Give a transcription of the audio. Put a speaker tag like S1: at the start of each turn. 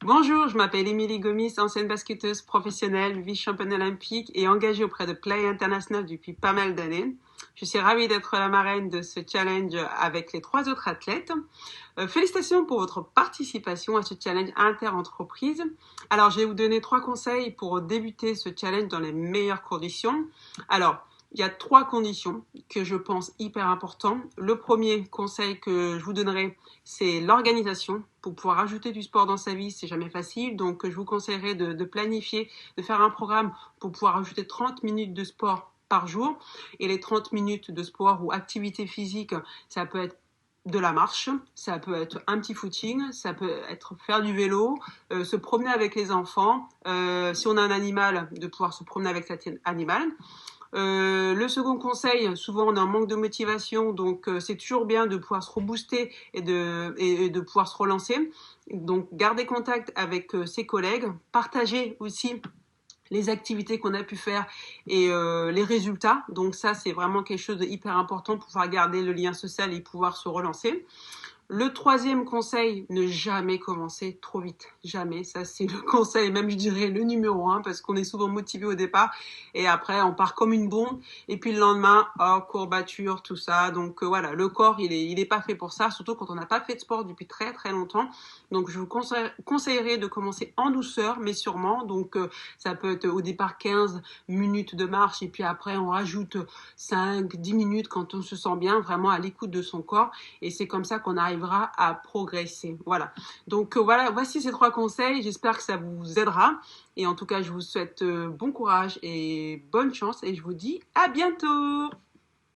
S1: Bonjour, je m'appelle Émilie Gomis, ancienne basketteuse professionnelle, vice-championne olympique et engagée auprès de Play International depuis pas mal d'années. Je suis ravie d'être la marraine de ce challenge avec les 3 autres athlètes. Félicitations pour votre participation à ce challenge inter-entreprise. Alors, je vais vous donner 3 conseils pour débuter ce challenge dans les meilleures conditions. Alors, il y a 3 conditions que je pense hyper importantes. Le premier conseil que je vous donnerai, c'est l'organisation. Pour pouvoir ajouter du sport dans sa vie, c'est jamais facile. Donc, je vous conseillerais de planifier, de faire un programme pour pouvoir ajouter 30 minutes de sport par jour. Et les 30 minutes de sport ou activité physique, ça peut être de la marche, ça peut être un petit footing, ça peut être faire du vélo, se promener avec les enfants, si on a un animal, de pouvoir se promener avec cet animal. Le second conseil, souvent on a un manque de motivation, donc c'est toujours bien de pouvoir se rebooster et de pouvoir se relancer. Donc garder contact avec ses collègues, partager aussi les activités qu'on a pu faire et les résultats. Donc ça, c'est vraiment quelque chose de hyper important pour pouvoir garder le lien social et pouvoir se relancer. Le troisième conseil, ne jamais commencer trop vite. Jamais. Ça, c'est le conseil, même je dirais le numéro 1, parce qu'on est souvent motivé au départ et après, on part comme une bombe. Et puis le lendemain, oh, courbature, tout ça. Donc voilà, le corps, il est pas fait pour ça, surtout quand on n'a pas fait de sport depuis très très longtemps. Donc je vous conseillerais de commencer en douceur, mais sûrement. Donc ça peut être au départ 15 minutes de marche et puis après, on rajoute 5, 10 minutes quand on se sent bien, vraiment à l'écoute de son corps. Et c'est comme ça qu'on arrivera à progresser. Voilà. Donc voilà, voici ces 3 conseils. J'espère que ça vous aidera. Et en tout cas, je vous souhaite bon courage et bonne chance. Et je vous dis à bientôt.